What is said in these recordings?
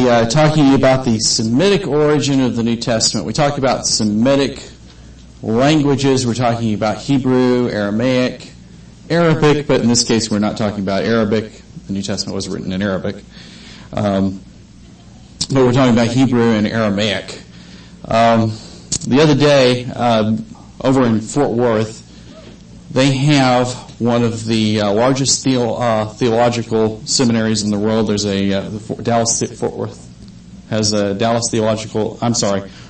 be talking about the Semitic origin of the New Testament. We talked about Semitic languages. We're talking about Hebrew, Aramaic, Arabic, but in this case we're not talking about Arabic. The New Testament was written in Arabic. But we're talking about Hebrew and Aramaic. The other day, over in Fort Worth, they have one of the largest theological seminaries in the world. There's Fort Worth has a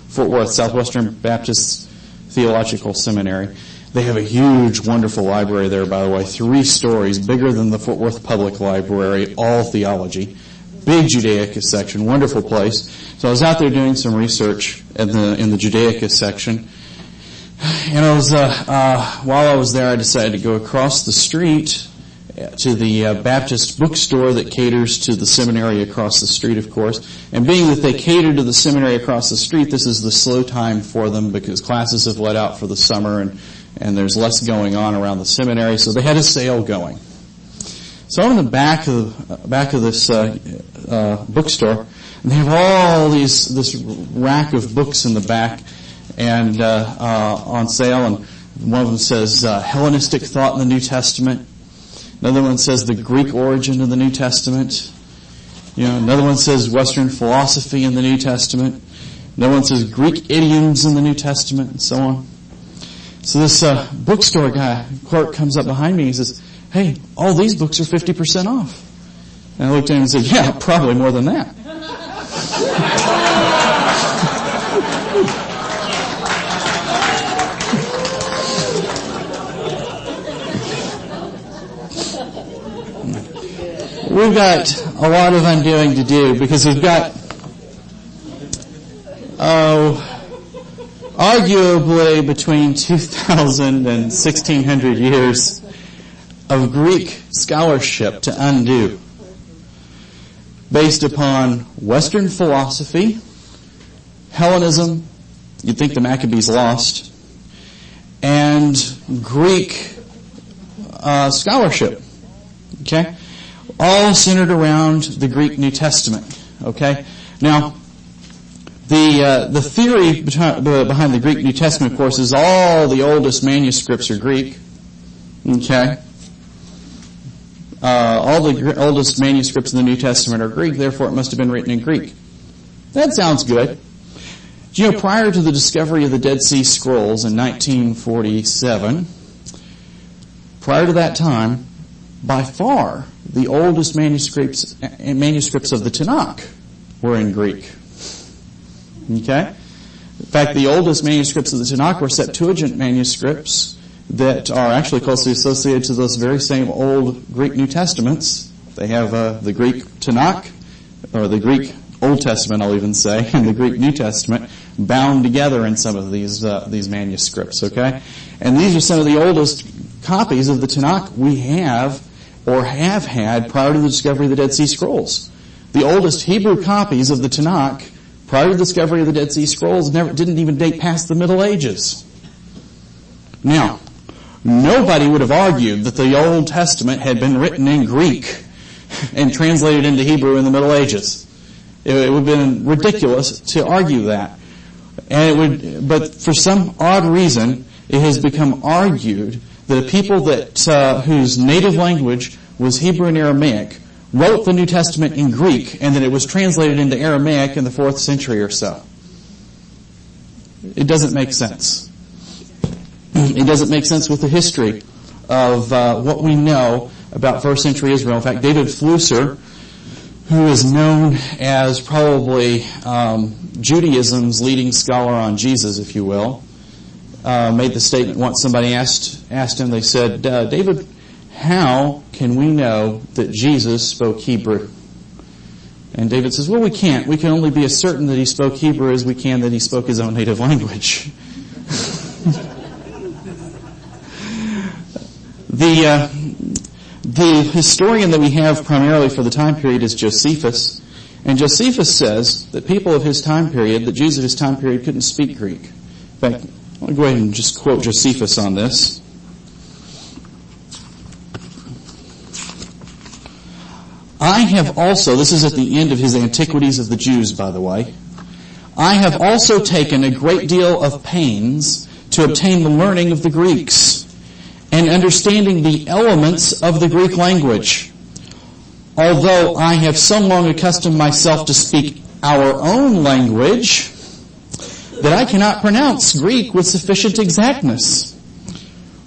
Fort Worth Southwestern Baptist Theological Seminary. They have a huge, wonderful library there, by the way, 3 stories, bigger than the Fort Worth Public Library, all theology. Big Judaicus section, wonderful place. So I was out there doing some research in the Judaicus section, and I was while I was there, I decided to go across the street to the Baptist bookstore that caters to the seminary across the street, of course. And being that they cater to the seminary across the street, this is the slow time for them because classes have let out for the summer and there's less going on around the seminary. So they had a sale going. So I'm in the back of this bookstore, and they have all this rack of books in the back, and on sale. And one of them says Hellenistic thought in the New Testament. Another one says the Greek origin of the New Testament. Another one says Western philosophy in the New Testament. Another one says Greek idioms in the New Testament, and so on. So this bookstore clerk comes up behind me and says, "Hey, all these books are 50% off." And I looked at him and said, "Yeah, probably more than that." We've got a lot of undoing to do because we've got, arguably between 2,000 and 1,600 years of Greek scholarship to undo based upon Western philosophy, Hellenism, you'd think the Maccabees lost, and Greek scholarship, okay? All centered around the Greek New Testament, okay? Now, the theory behind the Greek New Testament, of course, is all the oldest manuscripts are Greek, okay? All the oldest manuscripts in the New Testament are Greek, therefore it must have been written in Greek. That sounds good. Prior to the discovery of the Dead Sea Scrolls in 1947, prior to that time, by far, the oldest manuscripts of the Tanakh were in Greek. Okay? In fact, the oldest manuscripts of the Tanakh were Septuagint manuscripts that are actually closely associated to those very same old Greek New Testaments. They have the Greek Tanakh, or the Greek Old Testament, I'll even say, and the Greek New Testament bound together in some of these manuscripts, okay? And these are some of the oldest copies of the Tanakh we have or have had prior to the discovery of the Dead Sea Scrolls. The oldest Hebrew copies of the Tanakh prior to the discovery of the Dead Sea Scrolls didn't even date past the Middle Ages. Now, nobody would have argued that the Old Testament had been written in Greek and translated into Hebrew in the Middle Ages. It would have been ridiculous to argue that. But for some odd reason, it has become argued that a people whose native language was Hebrew and Aramaic wrote the New Testament in Greek, and that it was translated into Aramaic in the 4th century or so. It doesn't make sense. It doesn't make sense with the history of what we know about 1st century Israel. In fact, David Flusser, who is known as probably Judaism's leading scholar on Jesus, if you will, made the statement once. Somebody asked him, they said, "David, how can we know that Jesus spoke Hebrew?" And David says, "Well, we can't. We can only be as certain that he spoke Hebrew as we can that he spoke his own native language." The historian that we have primarily for the time period is Josephus. And Josephus says that people of his time period, the Jews of his time period, couldn't speak Greek. In fact, I'll go ahead and just quote Josephus on this. I have also, this is at the end of his Antiquities of the Jews, by the way, I have also taken a great deal of pains to obtain the learning of the Greeks and understanding the elements of the Greek language. Although I have so long accustomed myself to speak our own language that I cannot pronounce Greek with sufficient exactness.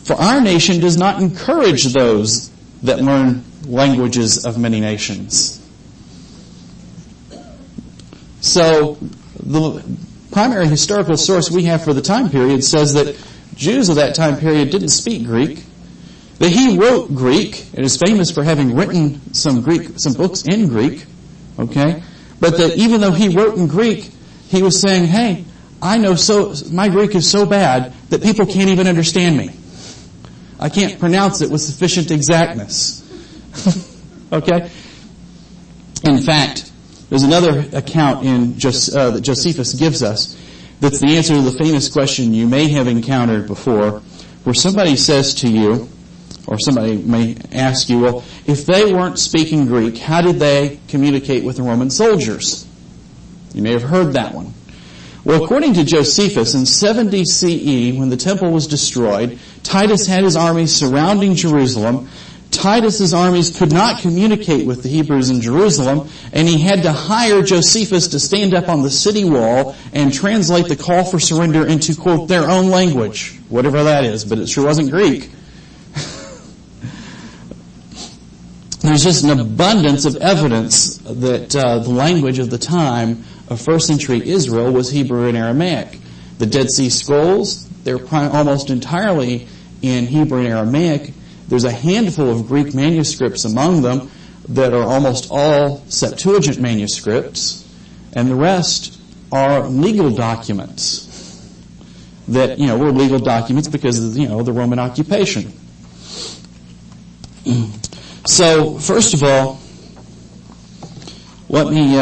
For our nation does not encourage those that learn languages of many nations. So, the primary historical source we have for the time period says that Jews of that time period didn't speak Greek. That he wrote Greek and is famous for having written some books in Greek. Okay? But that even though he wrote in Greek, he was saying, hey, my Greek is so bad that people can't even understand me. I can't pronounce it with sufficient exactness. Okay? In fact, there's another account that Josephus gives us that's the answer to the famous question you may have encountered before, where somebody says to you, or somebody may ask you, well, if they weren't speaking Greek, how did they communicate with the Roman soldiers? You may have heard that one. Well, according to Josephus, in 70 CE, when the temple was destroyed, Titus had his armies surrounding Jerusalem. Titus's armies could not communicate with the Hebrews in Jerusalem, and he had to hire Josephus to stand up on the city wall and translate the call for surrender into, quote, their own language, whatever that is, but it sure wasn't Greek. There's just an abundance of evidence that the language of the time of first century Israel was Hebrew and Aramaic. The Dead Sea Scrolls, they're almost entirely in Hebrew and Aramaic. There's a handful of Greek manuscripts among them that are almost all Septuagint manuscripts, and the rest are legal documents that, were legal documents because of, the Roman occupation. So, first of all, let me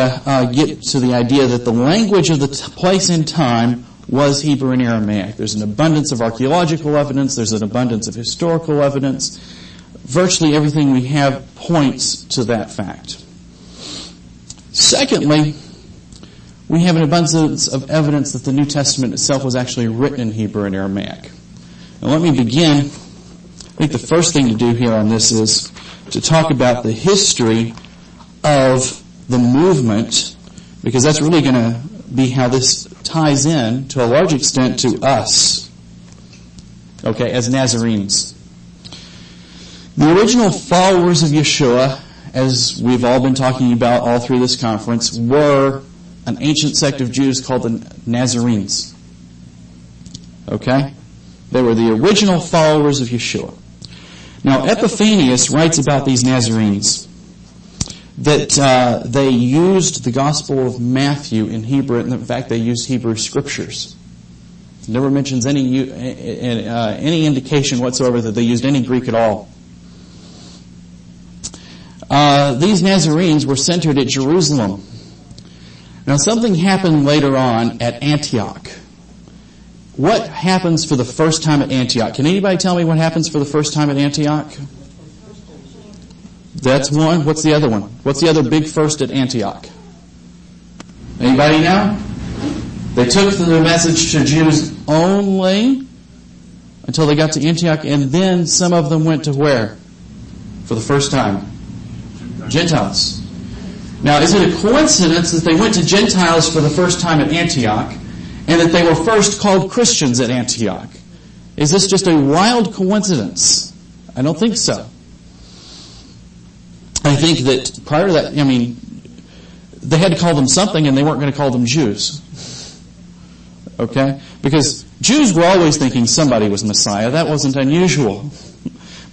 get to the idea that the language of the place and time was Hebrew and Aramaic. There's an abundance of archaeological evidence. There's an abundance of historical evidence. Virtually everything we have points to that fact. Secondly, we have an abundance of evidence that the New Testament itself was actually written in Hebrew and Aramaic. Now let me begin. I think the first thing to do here on this is to talk about the history of the movement, because that's really going to be how this ties in, to a large extent, to us, okay, as Nazarenes. The original followers of Yeshua, as we've all been talking about all through this conference, were an ancient sect of Jews called the Nazarenes. Okay? They were the original followers of Yeshua. Now, Epiphanius writes about these Nazarenes that they used the Gospel of Matthew in Hebrew. In fact, they used Hebrew scriptures. It never mentions any indication whatsoever that they used any Greek at all. These Nazarenes were centered at Jerusalem. Now, something happened later on at Antioch. What happens for the first time at Antioch? Can anybody tell me what happens for the first time at Antioch? That's one. What's the other one? What's the other big first at Antioch? Anybody know? They took the message to Jews only until they got to Antioch, and then some of them went to where? For the first time? Gentiles. Now, is it a coincidence that they went to Gentiles for the first time at Antioch, and that they were first called Christians at Antioch? Is this just a wild coincidence? I don't think so. I think that prior to that, they had to call them something, and they weren't going to call them Jews. Okay? Because Jews were always thinking somebody was Messiah. That wasn't unusual.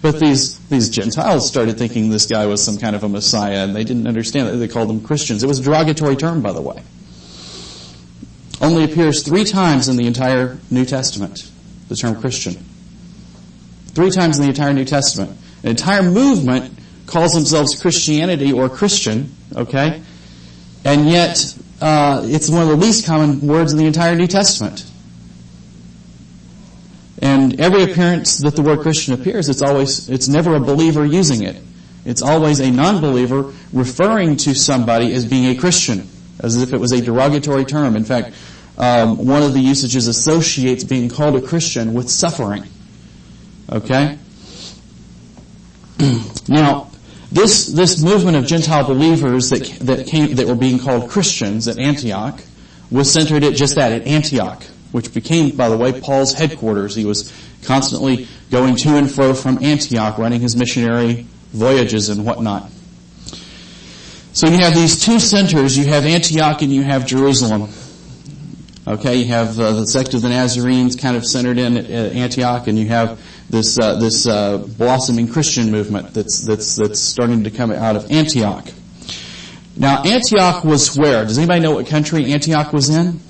But these Gentiles started thinking this guy was some kind of a Messiah, and they didn't understand that. They called them Christians. It was a derogatory term, by the way. Only appears 3 times in the entire New Testament, the term Christian. 3 times in the entire New Testament. An entire movement calls themselves Christianity or Christian, okay? And yet, it's one of the least common words in the entire New Testament. And every appearance that the word Christian appears, it's never a believer using it. It's always a non-believer referring to somebody as being a Christian, as if it was a derogatory term. In fact, one of the usages associates being called a Christian with suffering. Okay? Now, this movement of Gentile believers that were being called Christians at Antioch was centered at just that, at Antioch, which became, by the way, Paul's headquarters. He was constantly going to and fro from Antioch, running his missionary voyages and whatnot. So you have these two centers. You have Antioch and you have Jerusalem. Okay, you have the sect of the Nazarenes kind of centered in at Antioch, and you have this blossoming Christian movement that's starting to come out of Antioch. Now, Antioch was where? Does anybody know what country Antioch was in?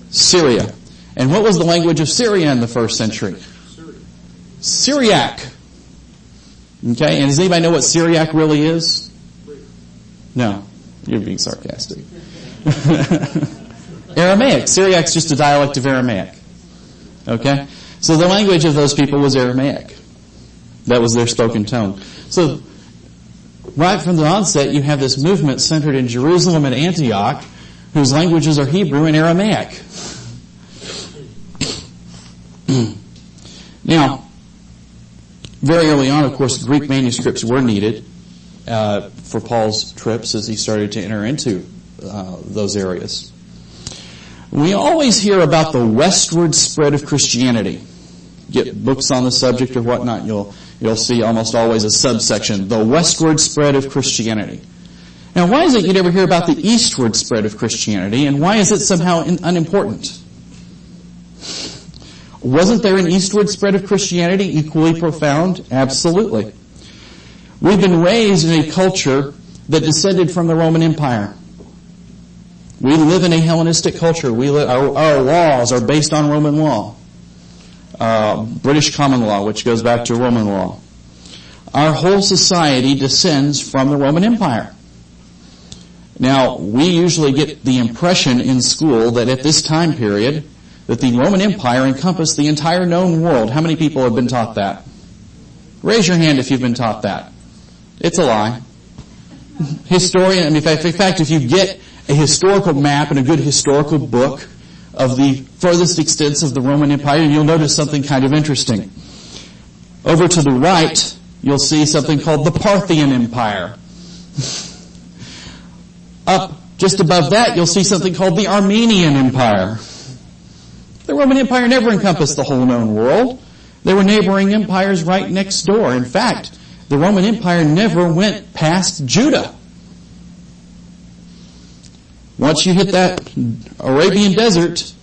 Syria. And what was the language of Syria in the first century? Syriac. Okay, and does anybody know what Syriac really is? No, you're being sarcastic. Aramaic. Syriac's just a dialect of Aramaic. Okay? So the language of those people was Aramaic. That was their spoken tone. So, right from the onset, you have this movement centered in Jerusalem and Antioch, whose languages are Hebrew and Aramaic. Now, very early on, of course, Greek manuscripts were needed for Paul's trips as he started to enter into those areas. We always hear about the westward spread of Christianity. Get books on the subject or whatnot, you'll see almost always a subsection, the westward spread of Christianity. Now, why is it you never hear about the eastward spread of Christianity, and why is it somehow unimportant? Wasn't there an eastward spread of Christianity equally profound? Absolutely. We've been raised in a culture that descended from the Roman Empire. We live in a Hellenistic culture. Our laws are based on Roman law. British common law, which goes back to Roman law. Our whole society descends from the Roman Empire. Now, we usually get the impression in school that at this time period, that the Roman Empire encompassed the entire known world. How many people have been taught that? Raise your hand if you've been taught that. It's a lie. In fact, if you get a historical map and a good historical book of the furthest extents of the Roman Empire, you'll notice something kind of interesting. Over to the right, you'll see something called the Parthian Empire. Up just above that, you'll see something called the Armenian Empire. The Roman Empire never encompassed the whole known world. There were neighboring empires right next door. In fact, the Roman Empire never went past Judah. Once you hit that Arabian desert,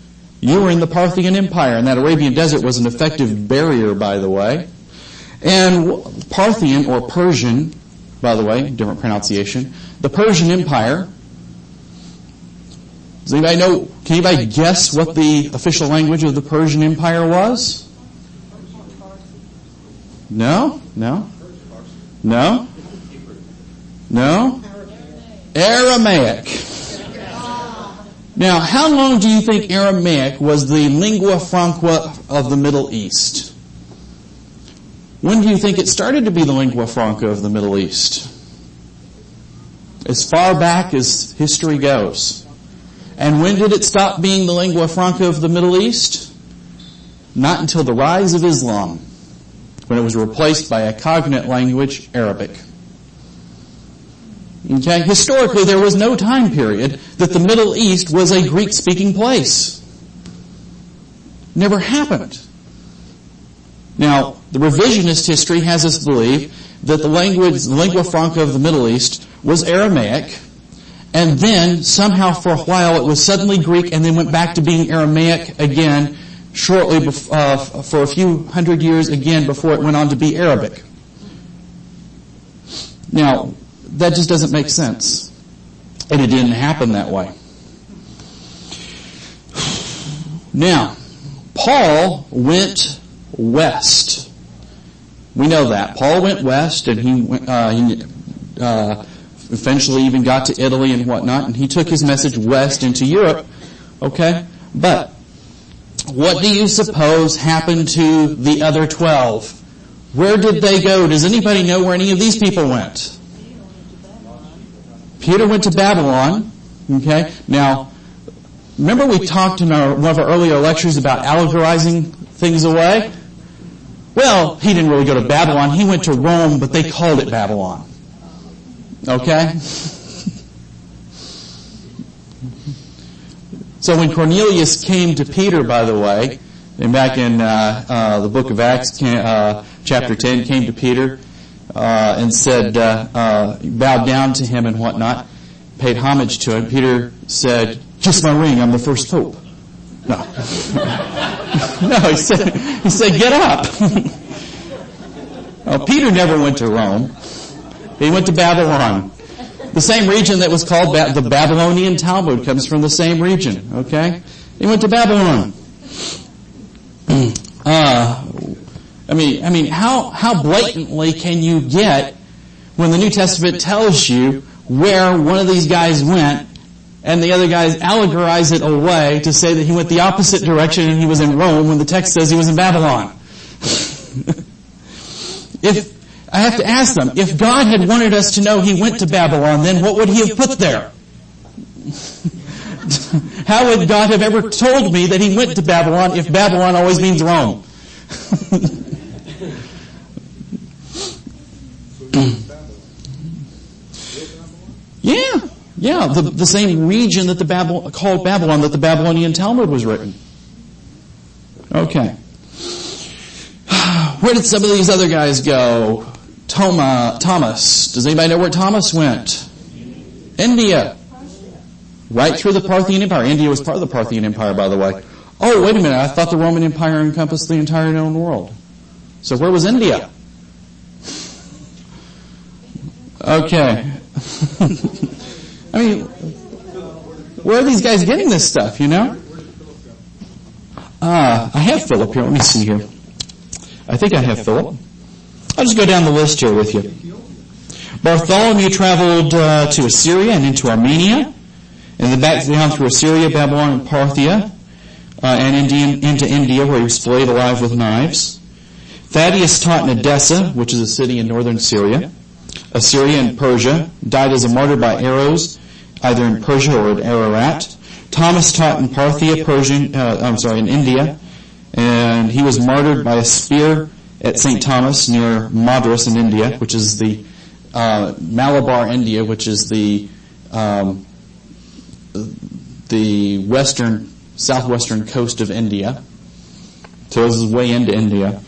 you were in the Parthian Empire, and that Arabian desert was an effective barrier, by the way. And Parthian, or Persian, by the way, different pronunciation, the Persian Empire. Does anybody know, can anybody guess what the official language of the Persian Empire was? No? Aramaic. Now, how long do you think Aramaic was the lingua franca of the Middle East? When do you think it started to be the lingua franca of the Middle East? As far back as history goes. And when did it stop being the lingua franca of the Middle East? Not until the rise of Islam, when it was replaced by a cognate language, Arabic. Okay? Historically, there was no time period that the Middle East was a Greek-speaking place. Never happened. Now, the revisionist history has us believe that the lingua franca of the Middle East was Aramaic, and then somehow for a while it was suddenly Greek and then went back to being Aramaic again shortly for a few hundred years again before it went on to be Arabic. Now, that just doesn't make sense. And it didn't happen that way. Now, Paul went west. We know that. Paul went west, and he eventually even got to Italy and whatnot, and he took his message west into Europe. Okay? But what do you suppose happened to the other 12 Where did they go? Does anybody know where any of these people went? Peter went to Babylon. Okay. Now, remember we talked in one of our earlier lectures about allegorizing things away? Well, he didn't really go to Babylon. He went to Rome, but they called it Babylon. Okay? So when Cornelius came to Peter, by the way, and back in the book of Acts, chapter 10, came to Peter and said, bowed down to him and whatnot, paid homage to him. Peter said, "Kiss my ring, I'm the first pope." No. No, he said, "Get up." Well, Peter never went to Rome. He went to Babylon. The same region that was called the Babylonian Talmud comes from the same region, okay? He went to Babylon. How blatantly can you get when the New Testament tells you where one of these guys went and the other guys allegorize it away to say that he went the opposite direction and he was in Rome when the text says he was in Babylon? I have to ask them, if God had wanted us to know he went to Babylon, then what would he have put there? How would God have ever told me that he went to Babylon if Babylon always means Rome? Yeah, the same region that called Babylon, that the Babylonian Talmud was written. Okay. Where did some of these other guys go? Thomas. Does anybody know where Thomas went? India. Right through the Parthian Empire. India was part of the Parthian Empire, by the way. Oh, wait a minute. I thought the Roman Empire encompassed the entire known world. So where was India? Okay. Where are these guys getting this stuff, you know? I have Philip here. Let me see here. I think I have Philip. I'll just go down the list here with you. Bartholomew traveled to Assyria and into Armenia, and then back down through Assyria, Babylon, and Parthia, and into India, where he was flayed alive with knives. Thaddeus taught in Edessa, which is a city in northern Syria. Assyria and Persia, died as a martyr by arrows, either in Persia or at Ararat. Thomas taught in Parthia, in India, and he was martyred by a spear at St. Thomas near Madras in India, which is the Malabar, India, which is the southwestern coast of India. So this is way into India.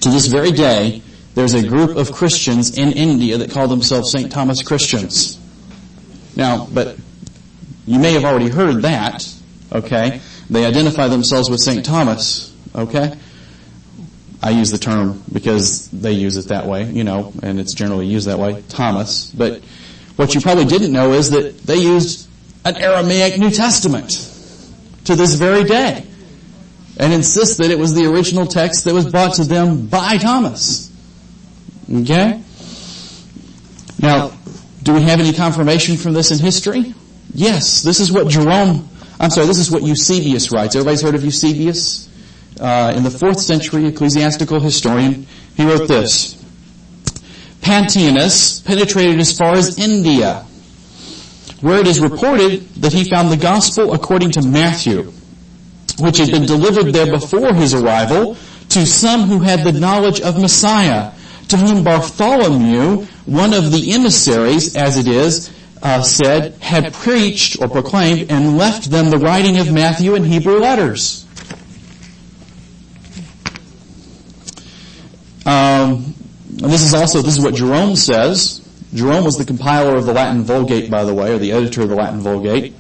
To this very day, there's a group of Christians in India that call themselves St. Thomas Christians. Now, but you may have already heard that, okay? They identify themselves with St. Thomas, okay? I use the term because they use it that way, you know, and it's generally used that way, Thomas. But what you probably didn't know is that they used an Aramaic New Testament to this very day and insist that it was the original text that was brought to them by Thomas. Okay? Now, do we have any confirmation from this in history? Yes, this is what Eusebius writes. Everybody's heard of Eusebius? In the 4th century ecclesiastical historian, he wrote this. Pantaenus penetrated as far as India, where it is reported that he found the gospel according to Matthew, which had been delivered there before his arrival to some who had the knowledge of Messiah, to whom Bartholomew, one of the emissaries, as it is, said, had preached or proclaimed and left them the writing of Matthew in Hebrew letters. This is what Jerome says. Jerome was the compiler of the Latin Vulgate, by the way, or the editor of the Latin Vulgate.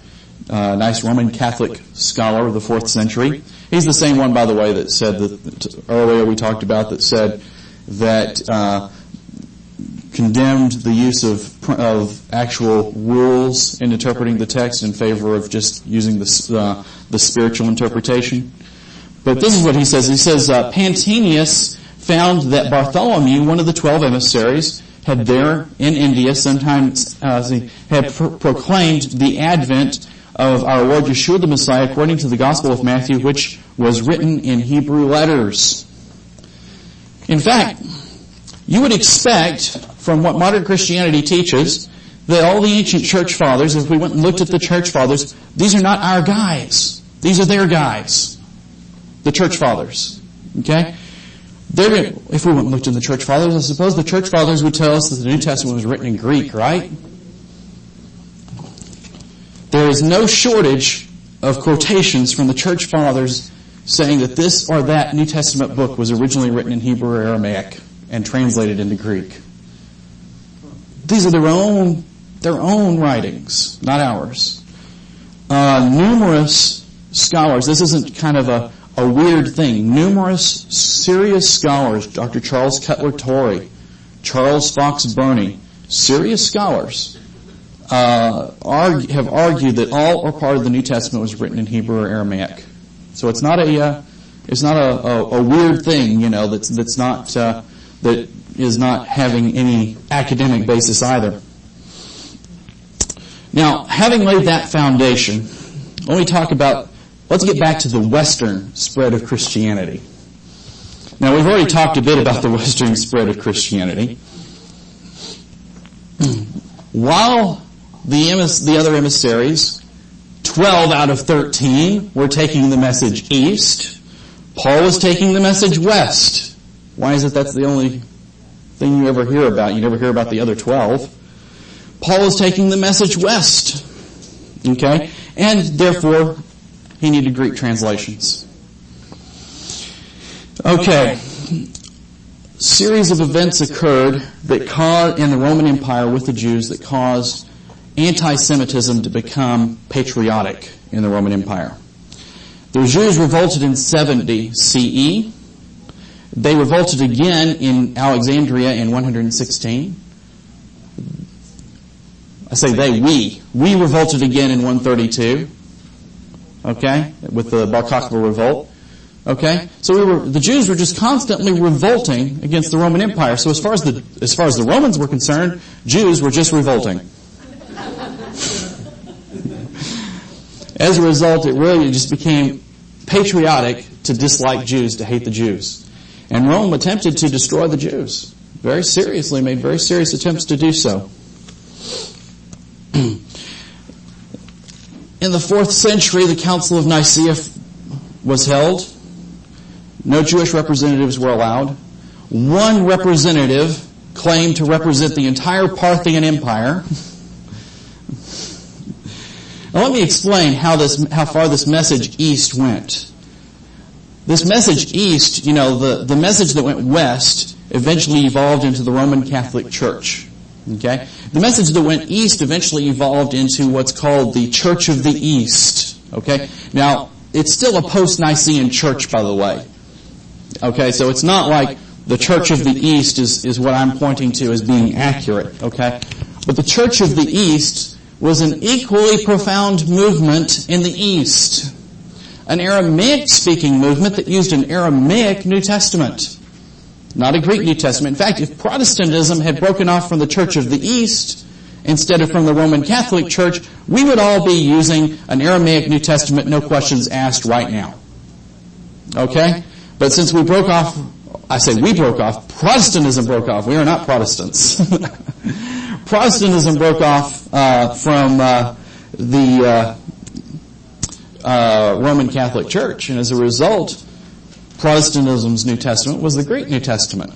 Nice Roman Catholic scholar of the 4th century. He's the same one, by the way, that said that earlier we talked about that said that condemned the use of actual rules in interpreting the text in favor of just using the spiritual interpretation. But this is what he says. He says Pantaenus found that Bartholomew, one of the 12 emissaries, had there in India sometimes had proclaimed the advent of our Lord Yeshua the Messiah according to the Gospel of Matthew, which was written in Hebrew letters. In fact, you would expect from what modern Christianity teaches that all the ancient church fathers, if we went and looked at the church fathers, these are not our guys. These are their guys. The church fathers. Okay? If we went and looked in the church fathers, I suppose the church fathers would tell us that the New Testament was written in Greek, right? There is no shortage of quotations from the church fathers saying that this or that New Testament book was originally written in Hebrew or Aramaic and translated into Greek. These are their own writings, not ours. Numerous scholars, this isn't kind of a weird thing, numerous serious scholars, Dr. Charles Cutler Torrey, Charles Fox Burney, serious scholars, have argued that all or part of the New Testament was written in Hebrew or Aramaic. So it's not a weird thing, that is not having any academic basis either. Now, having laid that foundation, let's get back to the Western spread of Christianity. Now, we've already talked a bit about the Western spread of Christianity. While the other emissaries, 12 out of 13, were taking the message east, Paul was taking the message west. Why is it that's the only thing you ever hear about? You never hear about the other 12. Paul is taking the message west. Okay? And therefore, he needed Greek translations. Okay. Series of events occurred that caused, in the Roman Empire with the Jews, that caused anti-Semitism to become patriotic in the Roman Empire. The Jews revolted in 70 CE. They revolted again in Alexandria in 116. I say they, we revolted again in 132. Okay? With the Bar Kokhba revolt. Okay? So the Jews were just constantly revolting against the Roman Empire. So as far as the Romans were concerned, Jews were just revolting. As a result, it really just became patriotic to dislike Jews, to hate the Jews. And Rome attempted to destroy the Jews. Very seriously, made very serious attempts to do so. In the 4th century, the Council of Nicaea was held. No Jewish representatives were allowed. One representative claimed to represent the entire Parthian Empire. Now let me explain how far this message east went. This message east, the message that went west eventually evolved into the Roman Catholic Church. Okay? The message that went east eventually evolved into what's called the Church of the East. Okay? Now, it's still a post-Nicene church, by the way. Okay? So it's not like the Church of the East is what I'm pointing to as being accurate. Okay? But the Church of the East was an equally profound movement in the East. An Aramaic-speaking movement that used an Aramaic New Testament. Not a Greek New Testament. In fact, if Protestantism had broken off from the Church of the East instead of from the Roman Catholic Church, we would all be using an Aramaic New Testament, no questions asked, right now. Okay? But since we broke off, I say we broke off, Protestantism broke off. We are not Protestants. Protestantism broke off from the Roman Catholic Church, and as a result, Protestantism's New Testament was the Greek New Testament.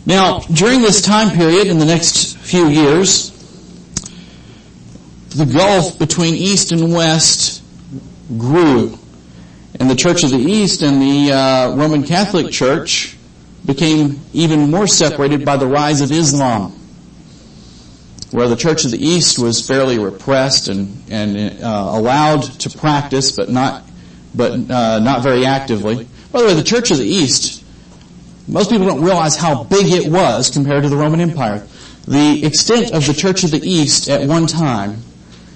Now, during this time period, in the next few years, the gulf between East and West grew, and the Church of the East and the Roman Catholic Church became even more separated by the rise of Islam, where the Church of the East was fairly repressed and allowed to practice, but not very actively. By the way, the Church of the East, most people don't realize how big it was compared to the Roman Empire. The extent of the Church of the East at one time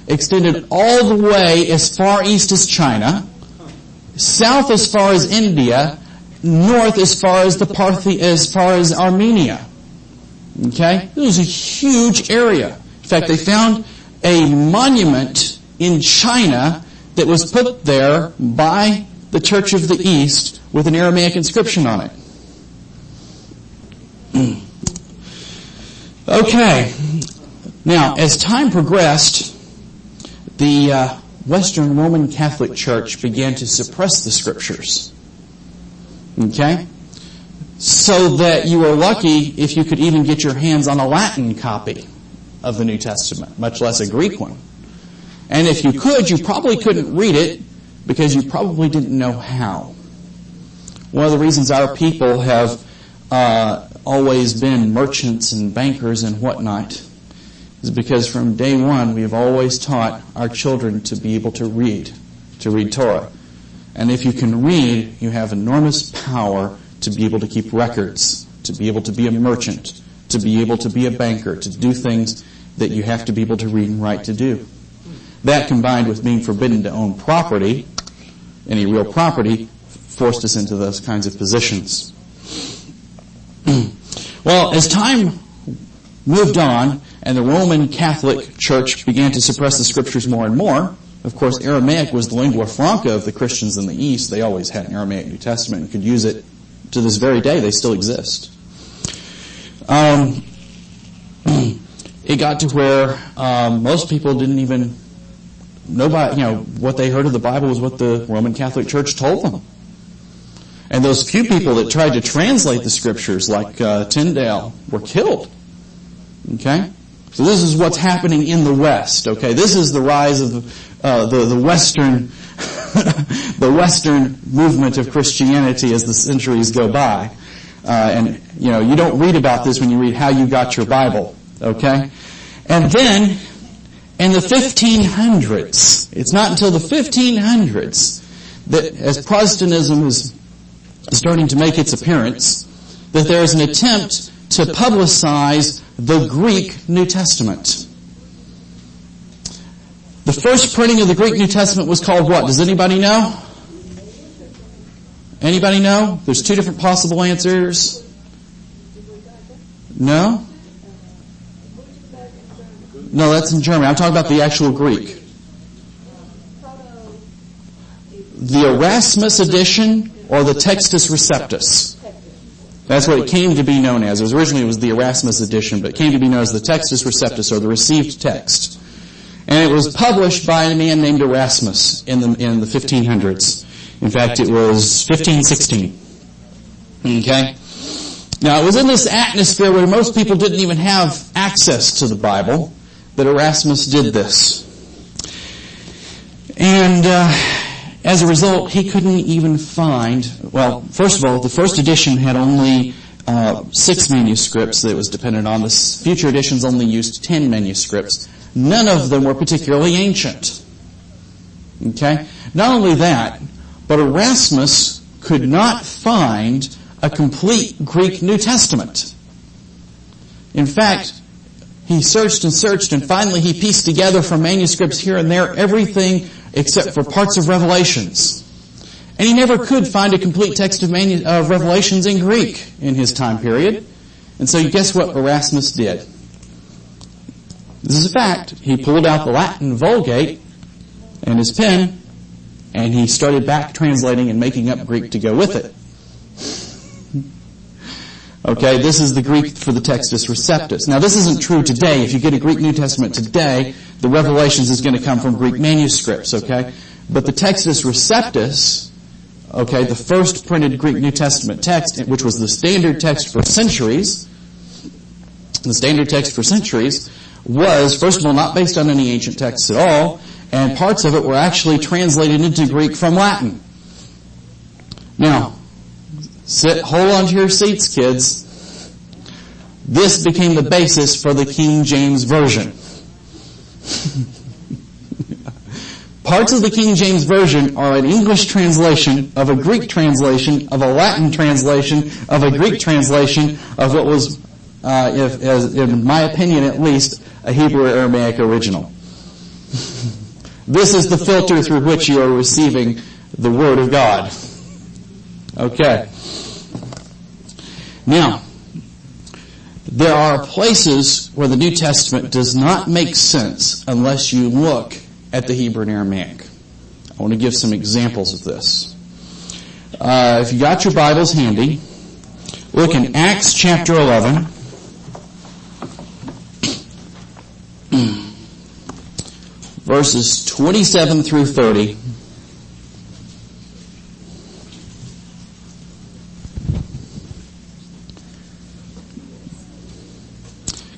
extended all the way as far east as China, south as far as India, north as far as Armenia. Okay? It was a huge area. In fact, they found a monument in China that was put there by the Church of the East with an Aramaic inscription on it. Okay. Now, as time progressed, the Western Roman Catholic Church began to suppress the Scriptures. Okay? So that you were lucky if you could even get your hands on a Latin copy of the New Testament, much less a Greek one. And if you could, you probably couldn't read it because you probably didn't know how. One of the reasons our people have always been merchants and bankers and whatnot is because from day one we have always taught our children to be able to read Torah. And if you can read, you have enormous power to be able to keep records, to be able to be a merchant, to be able to be a banker, to do things that you have to be able to read and write to do. That combined with being forbidden to own property, any real property, forced us into those kinds of positions. Well, as time moved on and the Roman Catholic Church began to suppress the Scriptures more and more, of course, Aramaic was the lingua franca of the Christians in the East. They always had an Aramaic New Testament and could use it to this very day. They still exist. It got to where most people didn't even nobody, what they heard of the Bible was what the Roman Catholic Church told them. And those few people that tried to translate the Scriptures, like Tyndale, were killed. Okay? So this is what's happening in the West. Okay? This is the rise of the Western the Western movement of Christianity as the centuries go by. And you don't read about this when you read How You Got Your Bible. Okay? And then in the 1500s, it's not until the 1500s that as Protestantism is starting to make its appearance, that there is an attempt to publicize the Greek New Testament. The first printing of the Greek New Testament was called what? Does anybody know? Anybody know? There's two different possible answers. No? No, that's in German. I'm talking about the actual Greek. The Erasmus edition or the Textus Receptus. That's what it came to be known as. Originally it was the Erasmus edition, but it came to be known as the Textus Receptus, or the received text. And it was published by a man named Erasmus in the 1500s. In fact, it was 1516. Okay? Now, it was in this atmosphere where most people didn't even have access to the Bible that Erasmus did this. And as a result, he couldn't even find, well, first of all, the first edition had only 6 manuscripts that it was dependent on. The future editions only used 10 manuscripts. None of them were particularly ancient. Okay? Not only that, but Erasmus could not find a complete Greek New Testament. In fact, he searched and searched, and finally he pieced together from manuscripts here and there everything except for parts of Revelations. And he never could find a complete text of Revelations in Greek in his time period. And so guess what Erasmus did? This is a fact. He pulled out the Latin Vulgate and his pen, and he started back translating and making up Greek to go with it. Okay, this is the Greek for the Textus Receptus. Now, this isn't true today. If you get a Greek New Testament today, the Revelations is going to come from Greek manuscripts, okay? But the Textus Receptus, okay, the first printed Greek New Testament text, which was the standard text for centuries, was, first of all, not based on any ancient texts at all, and parts of it were actually translated into Greek from Latin. Now, hold on to your seats, kids. This became the basis for the King James Version. Parts of the King James Version are an English translation of a Greek translation, of a Latin translation, of a Greek translation, of what was, in my opinion at least, a Hebrew Aramaic original. This is the filter through which you are receiving the Word of God. Okay. Now, there are places where the New Testament does not make sense unless you look at the Hebrew and Aramaic. I want to give some examples of this. If you got your Bibles handy, look in Acts chapter 11. Verses 27 through 30.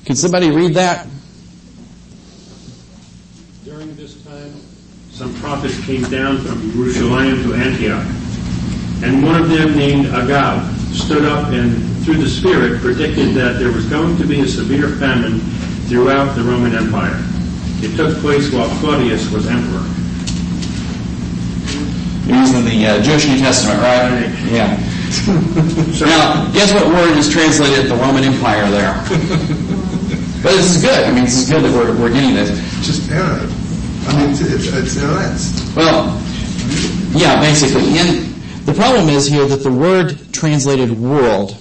Can somebody read that? During this time, some prophets came down from Jerusalem to Antioch, and one of them, named Agab, stood up and through the Spirit predicted that there was going to be a severe famine throughout the Roman Empire. It took place while Claudius was emperor. You're using the Jewish New Testament, right? Yeah. So, now, guess what word is translated the Roman Empire there? But this is good. I mean, this is good that we're getting this. Just Arab. I mean, it's Eretz. Well, yeah, basically. And the problem is here that the word translated world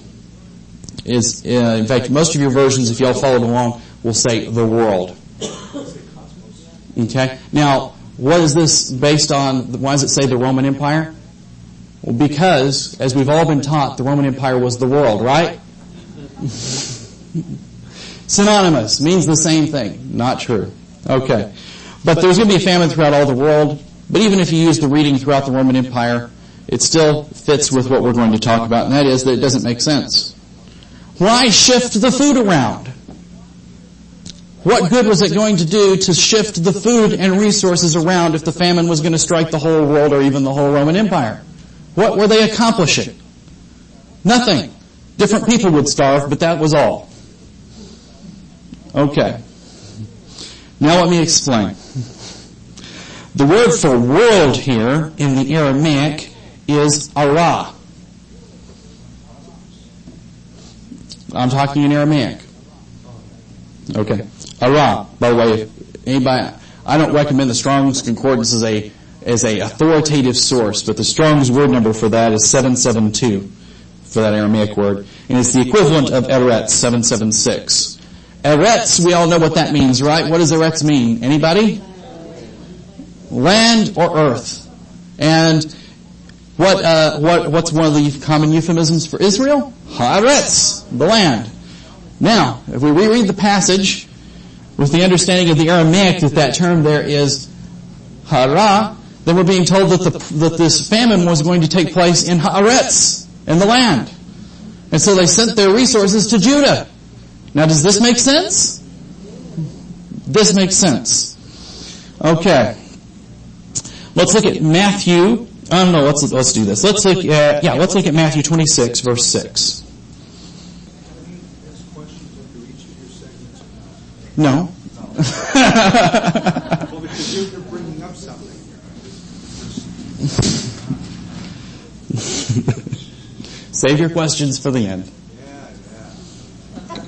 is, in fact, most of your versions, if y'all followed along, will say the world. Okay? Now, what is this based on? Why does it say the Roman Empire? Well, because, as we've all been taught, the Roman Empire was the world, right? Synonymous. Means the same thing. Not true. Okay. But there's going to be a famine throughout all the world. But even if you use the reading throughout the Roman Empire, it still fits with what we're going to talk about, and that is that it doesn't make sense. Why shift the food around? What good was it going to do to shift the food and resources around if the famine was going to strike the whole world or even the whole Roman Empire? What were they accomplishing? Nothing. Different people would starve, but that was all. Okay. Now let me explain. The word for world here in the Aramaic is ara. I'm talking in Aramaic. Okay. Ara. By the way, if anybody, I don't recommend the Strong's Concordance as a authoritative source, but the Strong's word number for that is 772 for that Aramaic word, and it's the equivalent of Eretz 776. Eretz, we all know what that means, right? What does Eretz mean? Anybody? Land or earth. And what's one of the common euphemisms for Israel? Haaretz, the land. Now, if we reread the passage with the understanding of the Aramaic that term there is hara, then we're being told that this famine was going to take place in Haaretz, in the land. And so they sent their resources to Judah. Now, does this make sense? This makes sense. Okay. Let's look at Matthew. Let's do this. Let's look at Matthew 26, verse 6. No. Well, because you're bringing up something. Save your questions for the end.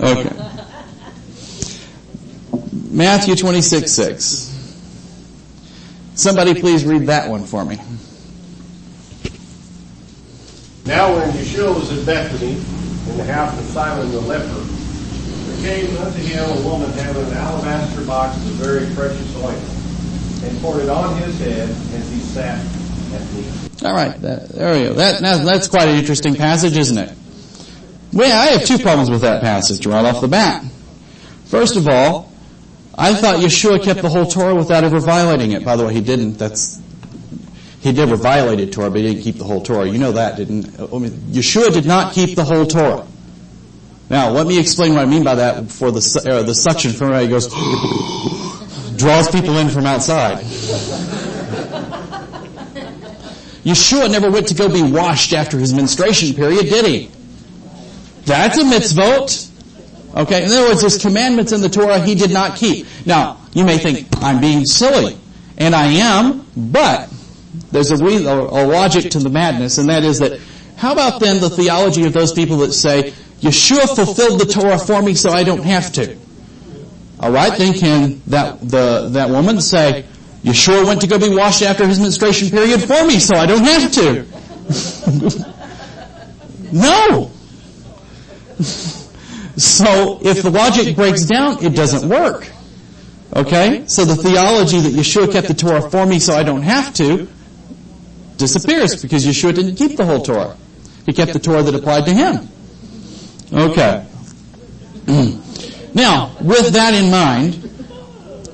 Okay. Matthew 26, 6. Somebody please read that one for me. Now when Yeshua was at Bethany, in the house of Simon the leper, there came unto him a woman having an alabaster box of very precious ointment, and poured it on his head as he sat at meat. All right, there we go. That's quite an interesting passage, isn't it? Well, I have two problems with that passage right off the bat. First of all, I thought Yeshua kept the whole Torah without ever violating it. By the way, he didn't. He never violated Torah, but he didn't keep the whole Torah. You know that, didn't? Yeshua did not keep the whole Torah. Now, let me explain what I mean by that before the suction from everybody goes, draws people in from outside. Yeshua never went to go be washed after his menstruation period, did he? That's a mitzvot. Okay, in other words, there's commandments in the Torah he did not keep. Now, you may think, I'm being silly. And I am, but there's a logic to the madness, and that is that, how about then the theology of those people that say, Yeshua fulfilled the Torah for me so I don't have to? Alright, then can that woman say, Yeshua went to go be washed after his menstruation period for me so I don't have to? No! So, if the logic breaks down, it doesn't work. Okay? So the theology that Yeshua kept the Torah for me so I don't have to disappears because Yeshua didn't keep the whole Torah. He kept the Torah that applied to him. Okay. Now, with that in mind,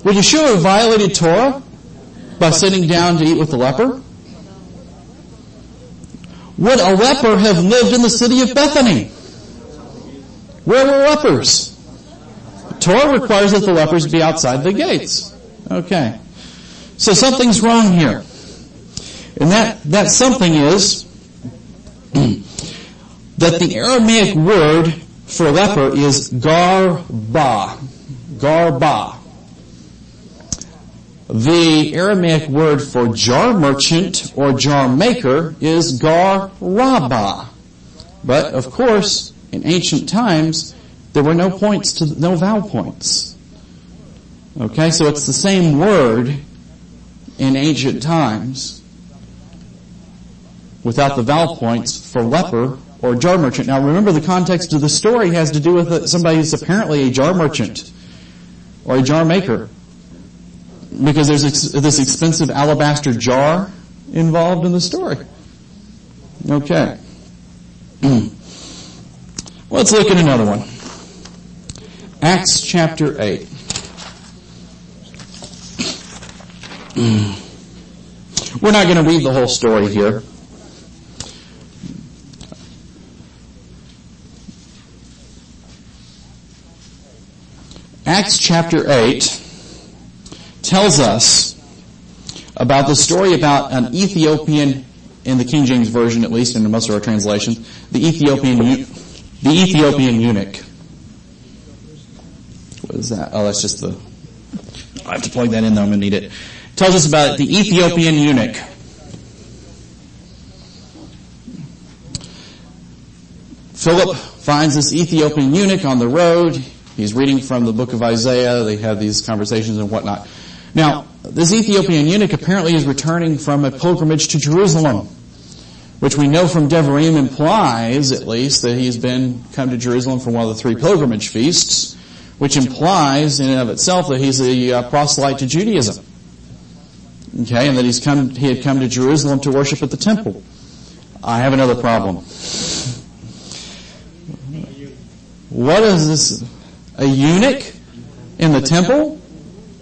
would Yeshua have violated Torah by sitting down to eat with the leper? Would a leper have lived in the city of Bethany? Where were lepers? Torah requires that the lepers be outside the gates. Okay. So something's wrong here. And that something is that the Aramaic word for leper is garba. Garba. The Aramaic word for jar merchant or jar maker is garaba. But, of course, in ancient times, there were no vowel points. Okay, so it's the same word in ancient times without the vowel points for leper or jar merchant. Now remember, the context of the story has to do with somebody who's apparently a jar merchant or a jar maker, because there's this expensive alabaster jar involved in the story. Okay. Let's look at another one. Acts chapter 8. We're not going to read the whole story here. Acts chapter 8 tells us about the story about an Ethiopian, in the King James Version at least, and in most of our translations, the Ethiopian eunuch. What is that? Oh, that's just I have to plug that in though, I'm going to need it. It tells us about the Ethiopian eunuch. Philip finds this Ethiopian eunuch on the road. He's reading from the book of Isaiah. They have these conversations and whatnot. Now, this Ethiopian eunuch apparently is returning from a pilgrimage to Jerusalem, which we know from Devarim implies, at least, that he's come to Jerusalem for one of the 3 pilgrimage feasts, which implies in and of itself that he's a proselyte to Judaism. Okay, and that he had come to Jerusalem to worship at the temple. I have another problem. What is this? A eunuch in the temple?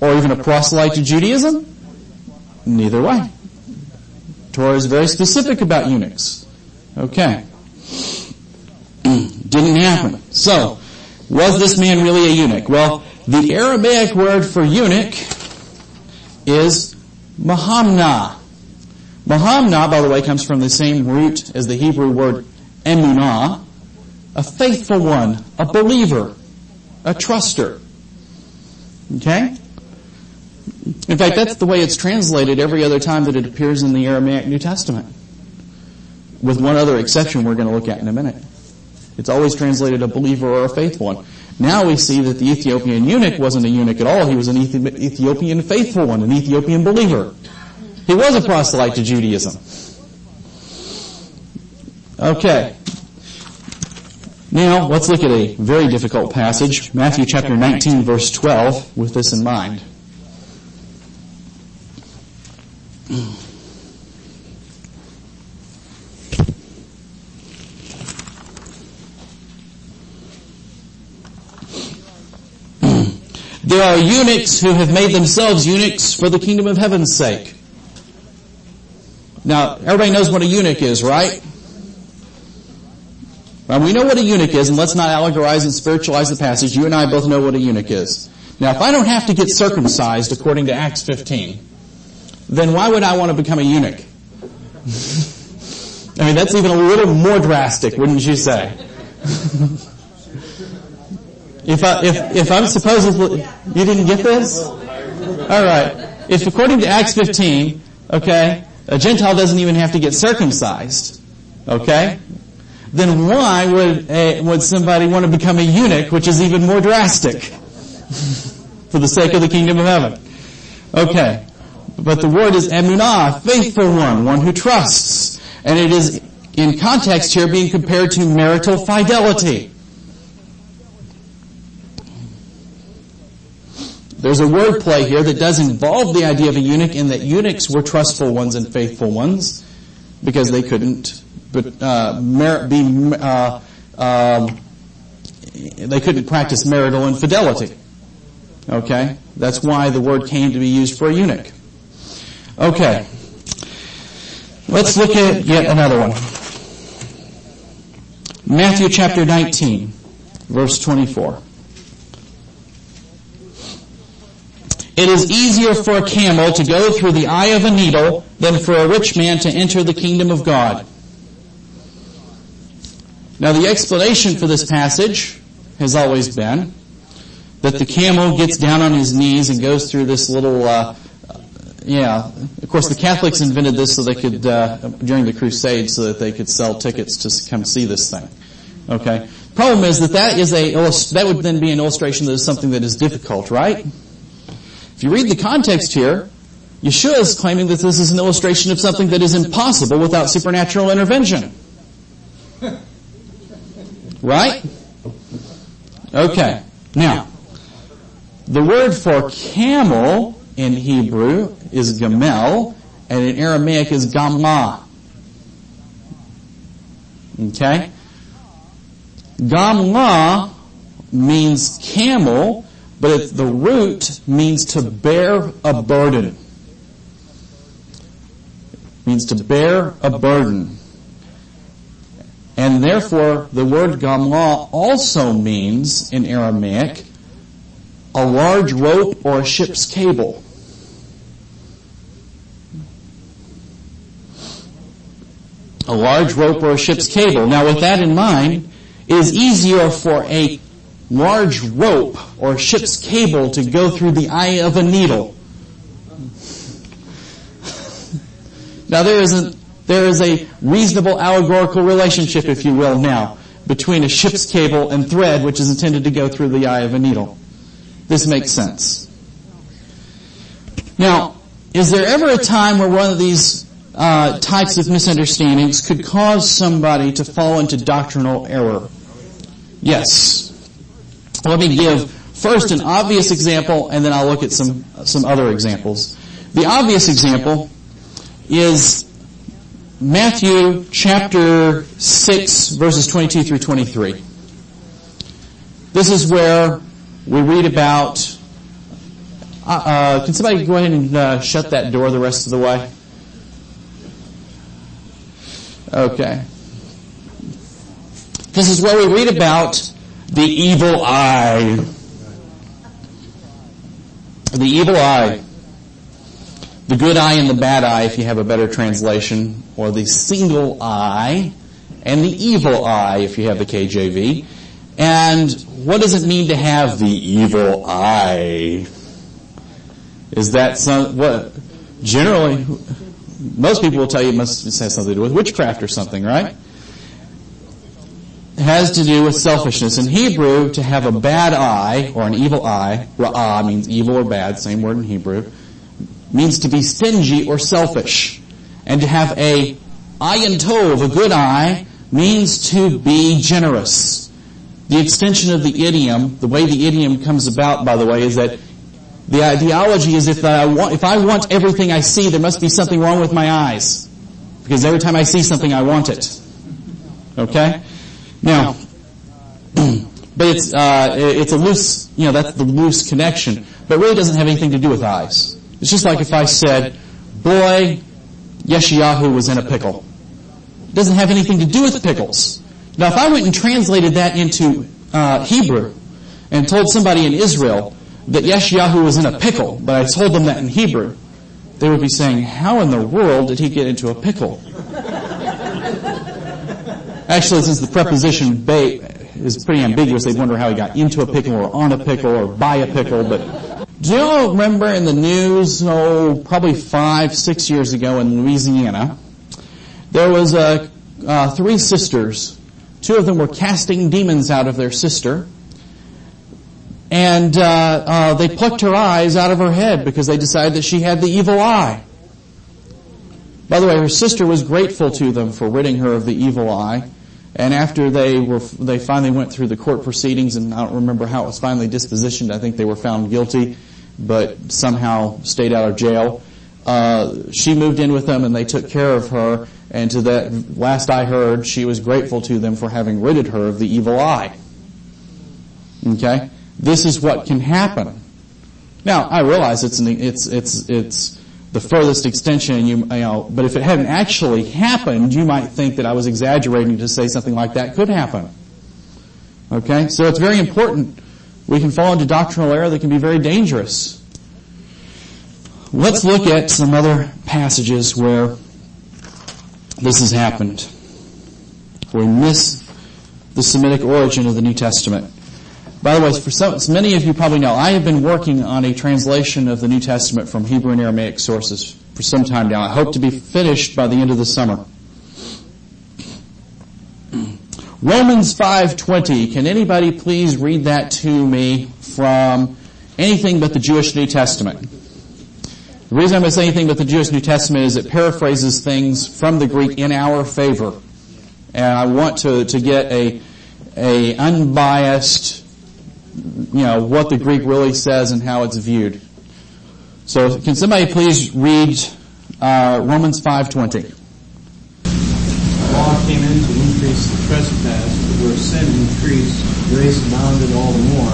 Or even a proselyte to Judaism? Neither way. Torah is very specific about eunuchs. Okay. Didn't happen. So, was this man really a eunuch? Well, the Aramaic word for eunuch is mahamna. Mahamna, by the way, comes from the same root as the Hebrew word emunah, a faithful one, a believer, a truster. Okay? In fact, that's the way it's translated every other time that it appears in the Aramaic New Testament. With one other exception we're going to look at in a minute. It's always translated a believer or a faithful one. Now we see that the Ethiopian eunuch wasn't a eunuch at all. He was an Ethiopian faithful one, an Ethiopian believer. He was a proselyte to Judaism. Okay. Now, let's look at a very difficult passage, Matthew chapter 19, verse 12, with this in mind. There are eunuchs who have made themselves eunuchs for the kingdom of heaven's sake. Now, everybody knows what a eunuch is, right? We know what a eunuch is, and let's not allegorize and spiritualize the passage. You and I both know what a eunuch is. Now, if I don't have to get circumcised according to Acts 15, then why would I want to become a eunuch? I mean, that's even a little more drastic, wouldn't you say? If I'm supposedly... You didn't get this? Alright. If according to Acts 15, okay, a Gentile doesn't even have to get circumcised, okay, then why would somebody want to become a eunuch, which is even more drastic, for the sake of the kingdom of heaven? Okay. But the word is emunah, faithful one who trusts. And it is, in context here, being compared to marital fidelity. There's a word play here that does involve the idea of a eunuch in that eunuchs were trustful ones and faithful ones. because they couldn't they couldn't practice marital infidelity. Okay? That's why the word came to be used for a eunuch. Okay. Let's look at yet another one. Matthew chapter 19, verse 24. It is easier for a camel to go through the eye of a needle than for a rich man to enter the kingdom of God. Now the explanation for this passage has always been that the camel gets down on his knees and goes through this little, of course the Catholics invented this so they could, during the Crusades, so that they could sell tickets to come see this thing. Okay? Problem is that would then be an illustration that is something that is difficult, right? If you read the context here, Yeshua is claiming that this is an illustration of something that is impossible without supernatural intervention. Right? Okay. Now, the word for camel in Hebrew is gamel, and in Aramaic is gamla. Okay? Gamla means camel, but the root means to bear a burden. It means to bear a burden. And therefore, the word gamla also means, in Aramaic, a large rope or a ship's cable. A large rope or a ship's cable. Now, with that in mind, it is easier for a large rope or a ship's cable to go through the eye of a needle. Now, there is a reasonable allegorical relationship, if you will, now, between a ship's cable and thread, which is intended to go through the eye of a needle. This makes sense. Now, is there ever a time where one of these types of misunderstandings could cause somebody to fall into doctrinal error? Yes. Let me give first an obvious example, and then I'll look at some other examples. The obvious example is Matthew chapter 6, verses 22 through 23. This is where we read about... can somebody go ahead and shut that door the rest of the way? Okay. This is where we read about the evil eye. The evil eye. The good eye and the bad eye, if you have a better translation, or the single eye and the evil eye, if you have the KJV. And what does it mean to have the evil eye? Is that what? Generally, most people will tell you it must have something to do with witchcraft or something, right? It has to do with selfishness. In Hebrew, to have a bad eye or an evil eye, ra'ah means evil or bad, same word in Hebrew, means to be stingy or selfish. And to have a ayin tov, a good eye, means to be generous. The extension of the idiom, the way the idiom comes about, by the way, is that the ideology is if I want everything I see, there must be something wrong with my eyes. Because every time I see something, I want it. Okay? Now, but it's a loose, that's the loose connection. But it really doesn't have anything to do with eyes. It's just like if I said, boy, Yeshayahu was in a pickle. It doesn't have anything to do with pickles. Now, if I went and translated that into Hebrew and told somebody in Israel that Yeshayahu was in a pickle, but I told them that in Hebrew, they would be saying, how in the world did he get into a pickle? Actually, since the preposition be is pretty ambiguous, they'd wonder how he got into a pickle or on a pickle or by a pickle. But do you all remember in the news, probably 5-6 years ago in Louisiana, there was 3 sisters. 2 of them were casting demons out of their sister. And they plucked her eyes out of her head because they decided that she had the evil eye. By the way, her sister was grateful to them for ridding her of the evil eye. And after they finally went through the court proceedings, and I don't remember how it was finally dispositioned. I think they were found guilty, but somehow stayed out of jail. She moved in with them, and they took care of her. And to that last I heard, she was grateful to them for having ridded her of the evil eye. Okay? This is what can happen. Now, I realize it's the furthest extension, but if it hadn't actually happened, you might think that I was exaggerating to say something like that could happen. Okay? So it's very important. We can fall into doctrinal error that can be very dangerous. Let's look at some other passages where this has happened. Where we miss the Semitic origin of the New Testament. By the way, for so many of you probably know, I have been working on a translation of the New Testament from Hebrew and Aramaic sources for some time now. I hope to be finished by the end of the summer. Romans 5:20. Can anybody please read that to me from anything but the Jewish New Testament? The reason I'm going to say anything but the Jewish New Testament is it paraphrases things from the Greek in our favor. And I want to get a unbiased, what the Greek really says and how it's viewed. So can somebody please read Romans 5:20? The law came in to increase the trespass, but where sin increased, grace abounded all the more.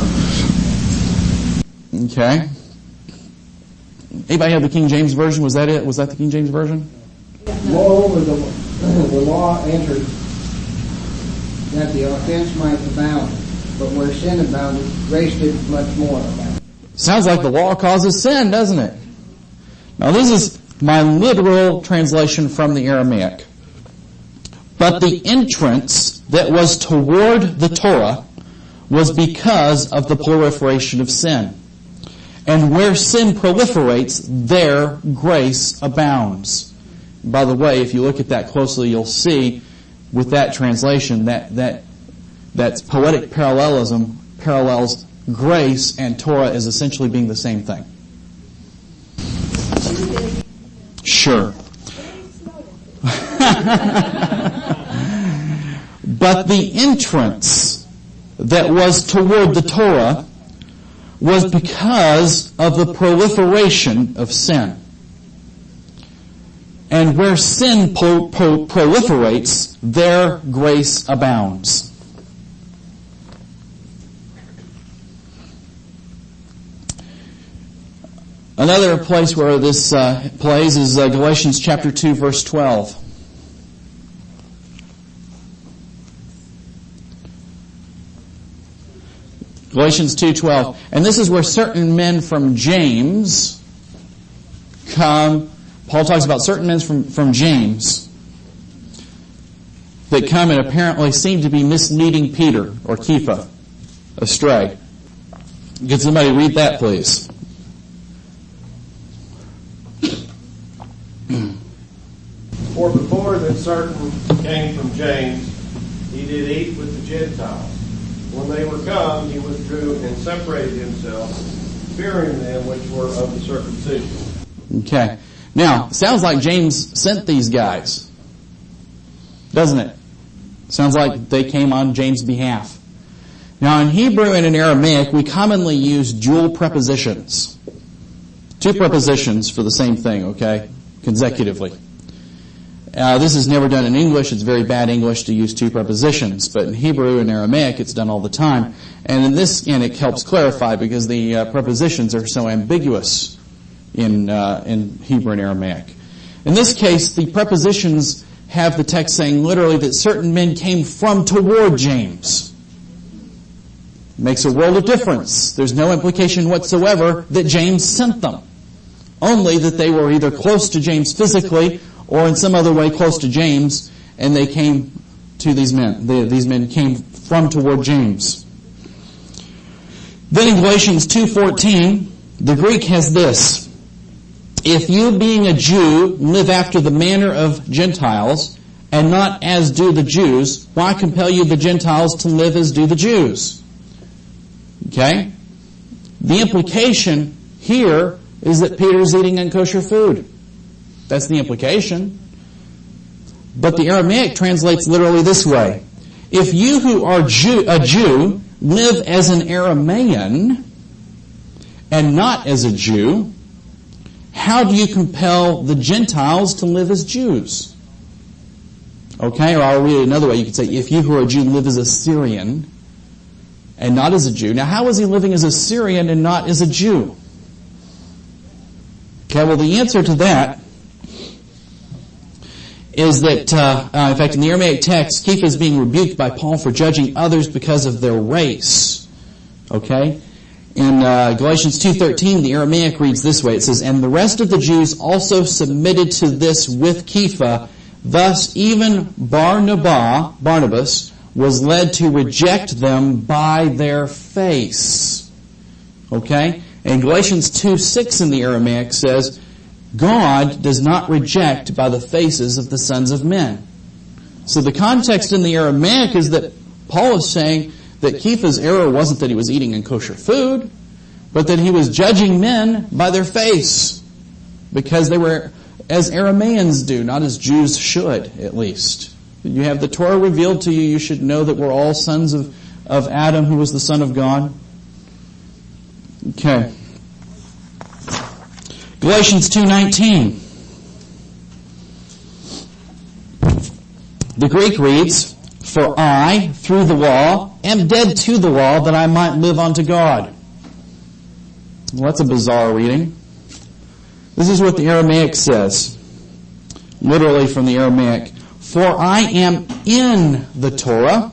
Okay. Anybody have the King James Version? Was that it? Was that the King James Version? Moreover, the law entered that the offense might abound, but where sin abounded, grace did much more abound. Sounds like the law causes sin, doesn't it? Now this is my literal translation from the Aramaic. But the entrance that was toward the Torah was because of the proliferation of sin. And where sin proliferates, there grace abounds. By the way, if you look at that closely, you'll see with that translation that's poetic parallelism parallels grace and Torah as essentially being the same thing. Sure. But the entrance that was toward the Torah was because of the proliferation of sin. And where sin proliferates, there grace abounds. Another place where this plays is Galatians chapter 2, verse 12. Galatians 2:12. And this is where certain men from James come. Paul talks about certain men from James that come and apparently seem to be misleading Peter or Kepha astray. Can somebody read that, please? For before that certain came from James, he did eat with the Gentiles. When they were come, he withdrew and separated himself, fearing them which were of the circumcision. Okay. Now, sounds like James sent these guys, doesn't it? Sounds like they came on James' behalf. Now, in Hebrew and in Aramaic, we commonly use dual prepositions. Two prepositions for the same thing, okay? Consecutively. This is never done in English. It's very bad English to use two prepositions. But in Hebrew and Aramaic, it's done all the time. And it helps clarify because the prepositions are so ambiguous in Hebrew and Aramaic. In this case, the prepositions have the text saying literally that certain men came from toward James. Makes a world of difference. There's no implication whatsoever that James sent them. Only that they were either close to James physically or in some other way close to James, and they came to these men. These men came from toward James. Then in Galatians 2:14, the Greek has this. If you, being a Jew, live after the manner of Gentiles, and not as do the Jews, why compel you the Gentiles to live as do the Jews? Okay? The implication here is that Peter's eating unkosher food. That's the implication. But the Aramaic translates literally this way. If you who are a Jew live as an Aramaean and not as a Jew, how do you compel the Gentiles to live as Jews? Okay, or I'll read it another way. You could say, if you who are a Jew live as a Syrian and not as a Jew. Now, how is he living as a Syrian and not as a Jew? Okay, well, the answer to that is that, in fact, in the Aramaic text, Kepha is being rebuked by Paul for judging others because of their race. Okay? In Galatians 2:13, the Aramaic reads this way. It says, and the rest of the Jews also submitted to this with Kepha. Thus, even Barnabas, was led to reject them by their face. Okay? And Galatians 2:6 in the Aramaic says, God does not reject by the faces of the sons of men. So the context in the Aramaic is that Paul is saying that Kepha's error wasn't that he was eating unkosher food, but that he was judging men by their face. Because they were as Arameans do, not as Jews should, at least. You have the Torah revealed to you, you should know that we're all sons of Adam, who was the son of God. Okay. Galatians 2:19. The Greek reads, for I, through the law, am dead to the law that I might live unto God. Well, that's a bizarre reading. This is what the Aramaic says. Literally from the Aramaic. For I am in the Torah.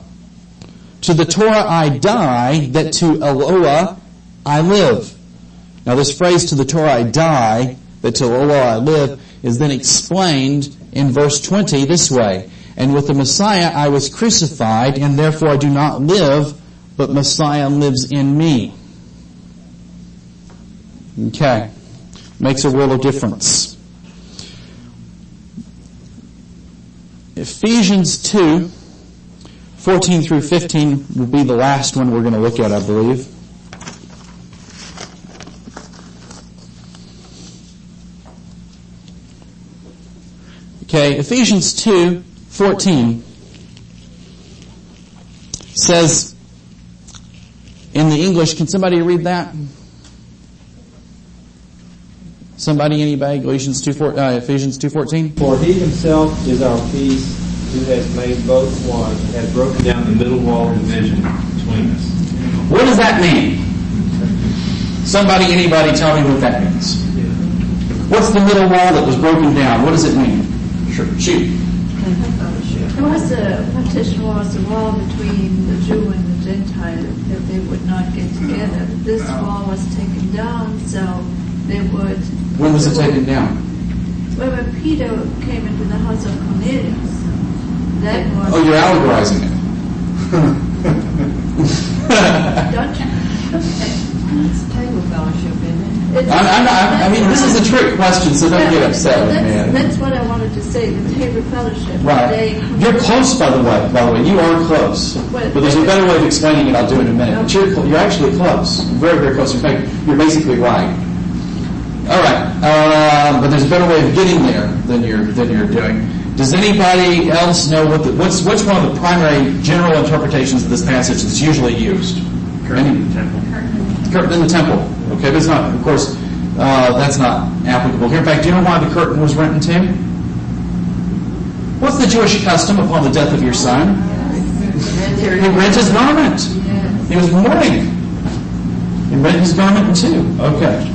To the Torah I die, that to Eloah I live. Now this phrase, to the Torah I die, that to Eloah I live, is then explained in verse 20 this way. And with the Messiah I was crucified, and therefore I do not live, but Messiah lives in me. Okay. Makes a world of difference. Ephesians 2:14 through 15 will be the last one we're going to look at, I believe. Okay, Ephesians 2:14 says in the English, can somebody read that? Somebody, anybody? Ephesians 2:14. For he himself is our peace, who has made both one, and has broken down the middle wall of division between us. What does that mean? Somebody, anybody, tell me what that means. What's the middle wall that was broken down? What does it mean? Sure, shoot. There was a partition was a wall between the Jew and the Gentile that they would not get together. This wall was taken down, so they would. When was it taken down? Well, when Peter came into the house of Cornelius, that was. Oh, you're allegorizing it. Don't you? It's table fellowship, isn't it? I mean, this is a trick question, so don't get upset with me. That's what I wanted to say. The table fellowship. Right. You're close, by the way. You are close. But there's a better way of explaining it. I'll do it in a minute. But you're actually close. Very, very close. In fact, you're basically right. All right. But there's a better way of getting there than you're doing. Does anybody else know what's one of the primary general interpretations of this passage that's usually used? Curtain in the temple. Curtain in the temple. Okay, but it's not, of course, that's not applicable here. In fact, do you know why the curtain was rent in two? What's the Jewish custom upon the death of your son? He rent his garment. He was mourning. He rent his garment in two. Okay.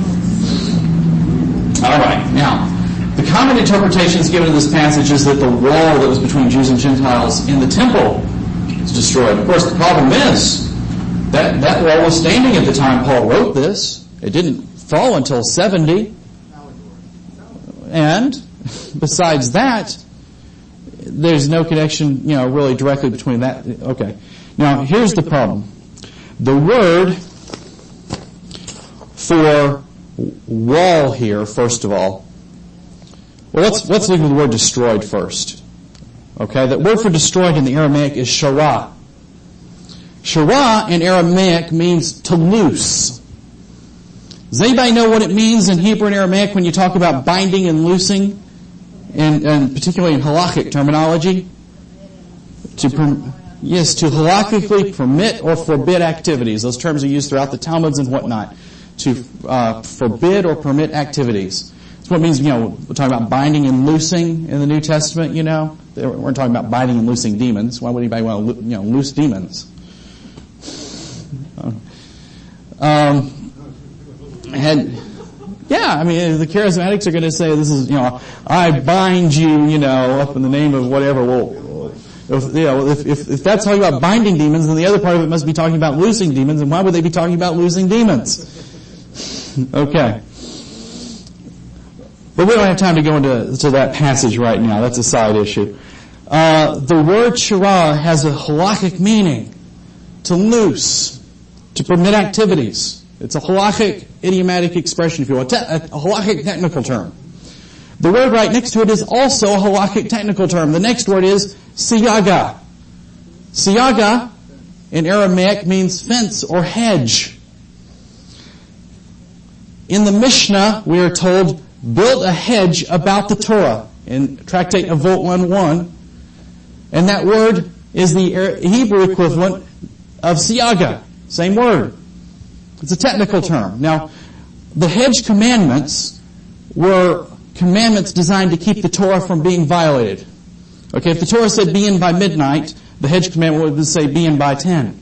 All right. Now, the common interpretation that's given in this passage is that the wall that was between Jews and Gentiles in the temple is destroyed. Of course, the problem is that wall was standing at the time Paul wrote this. It didn't fall until 70. And besides that, there's no connection, really directly between that. Okay. Now, here's the problem. The word for wall here, first of all, well, let's look at the word destroyed first. Okay, that word for destroyed in the Aramaic is shara. Shara in Aramaic means to loose. Does anybody know what it means in Hebrew and Aramaic when you talk about binding and loosing, and particularly in halakhic terminology? To halakhically permit or forbid activities. Those terms are used throughout the Talmuds and whatnot. To forbid or permit activities. That's what it means, we're talking about binding and loosing in the New Testament, They weren't talking about binding and loosing demons. Why would anybody want to, loose demons? The charismatics are going to say, this is, I bind you, up in the name of whatever. Well, if that's talking about binding demons, then the other part of it must be talking about loosing demons. And why would they be talking about loosing demons? Okay. But we don't have time to go into that passage right now. That's a side issue. The word shara has a halakhic meaning, to loose, to permit activities. It's a halakhic idiomatic expression, if you will, a halakhic technical term. The word right next to it is also a halakhic technical term. The next word is siyaga. Siyaga in Aramaic means fence or hedge. In the Mishnah, we are told, build a hedge about the Torah in Tractate Avot 1:1, and that word is the Hebrew equivalent of siyaga. Same word. It's a technical term. Now, the hedge commandments were commandments designed to keep the Torah from being violated. Okay, if the Torah said be in by midnight, the hedge commandment would say be in by 10,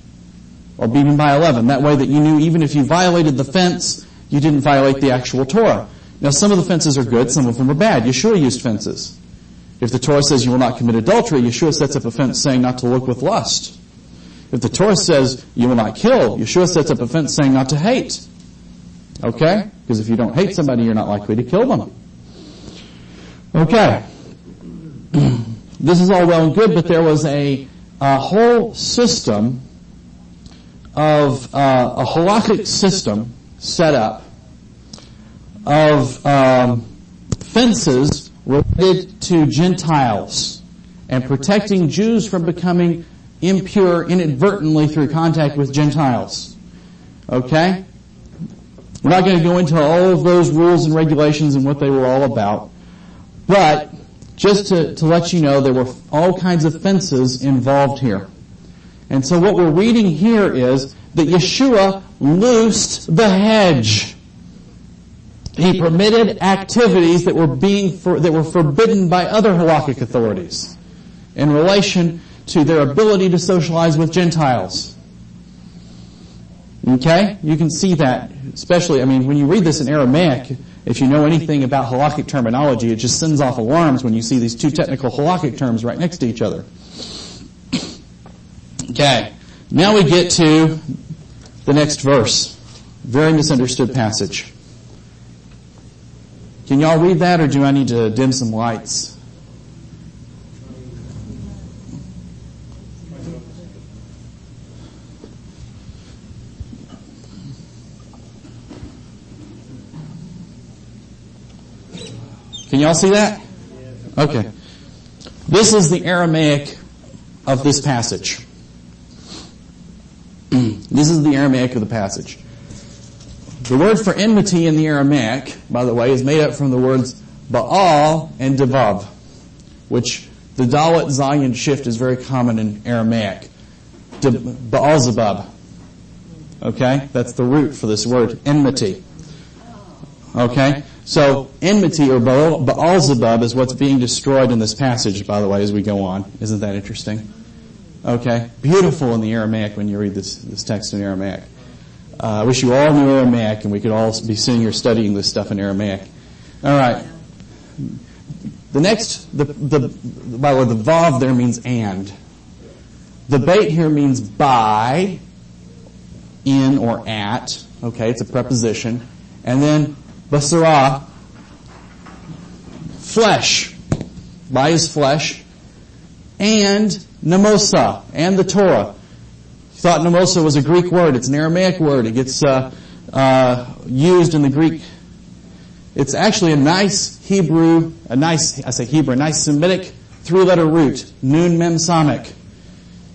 or be in by 11. That way that you knew even if you violated the fence, you didn't violate the actual Torah. Now, some of the fences are good, some of them are bad. Yeshua used fences. If the Torah says you will not commit adultery, Yeshua sets up a fence saying not to look with lust. If the Torah says you will not kill, Yeshua sets up a fence saying not to hate. Okay? Because if you don't hate somebody, you're not likely to kill them. Okay. This is all well and good, but there was a whole system of, a halakhic system set up of fences related to Gentiles and protecting Jews from becoming impure inadvertently through contact with Gentiles. Okay? We're not going to go into all of those rules and regulations and what they were all about, but just to let you know, there were all kinds of fences involved here. And so what we're reading here is that Yeshua loosed the hedge. He permitted activities that were forbidden by other halakhic authorities in relation to their ability to socialize with Gentiles. Okay? You can see that, especially, when you read this in Aramaic, if you know anything about halakhic terminology, it just sends off alarms when you see these two technical halakhic terms right next to each other. Okay. Now we get to the next verse. Very misunderstood passage. Can y'all read that, or do I need to dim some lights? Can y'all see that? Okay. This is the Aramaic of this passage. This is the Aramaic of the passage. The word for enmity in the Aramaic, by the way, is made up from the words Baal and Devav, which the Dalet Zayin shift is very common in Aramaic. Baal Zebub. Okay? That's the root for this word, enmity. Okay? So, enmity or Baal Zebub is what's being destroyed in this passage, by the way, as we go on. Isn't that interesting? Okay? Beautiful in the Aramaic when you read this text in Aramaic. I wish you all knew Aramaic and we could all be sitting here studying this stuff in Aramaic. All right. The next, by the way, the vav there means and. The bait here means by, in or at. Okay, it's a preposition. And then basara, flesh, by his flesh, and nemosa, and the Torah. You thought nemosa was a Greek word. It's an Aramaic word. It gets used in the Greek. It's actually a nice Semitic three-letter root, nun mem samek.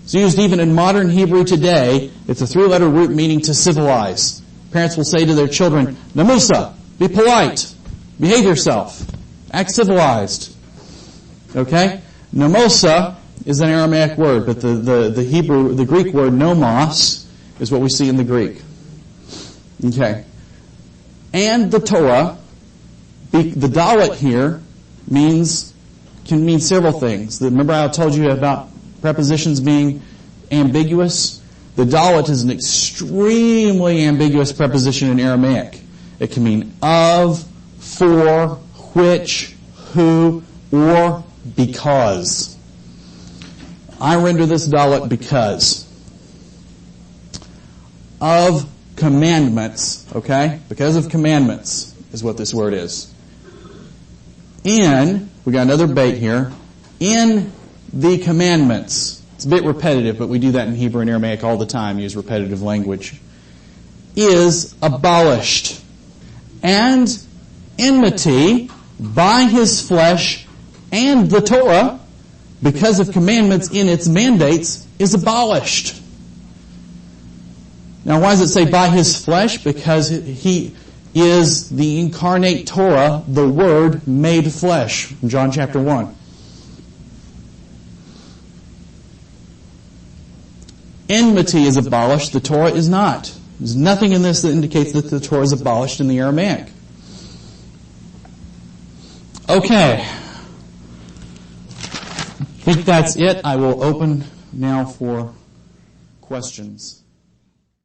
It's used even in modern Hebrew today. It's a three-letter root meaning to civilize. Parents will say to their children, nemusa, be polite, behave yourself, act civilized. Okay? Nemosa is an Aramaic word, but the Greek word nomos is what we see in the Greek. Okay. And the Torah, the Dalet here means can mean several things. Remember I told you about prepositions being ambiguous? The dalet is an extremely ambiguous preposition in Aramaic. It can mean of, for, which, who, or because. I render this dalet because. Of commandments, okay? Because of commandments is what this word is. In, we got another bait here, in the commandments. It's a bit repetitive, but we do that in Hebrew and Aramaic all the time, use repetitive language. Is abolished. And enmity by his flesh and the Torah, because of commandments in its mandates, is abolished. Now, why does it say by his flesh? Because he is the incarnate Torah, the Word made flesh, in John chapter 1. Enmity is abolished, the Torah is not. There's nothing in this that indicates that the Torah is abolished in the Aramaic. Okay. I think that's it. I will open now for questions.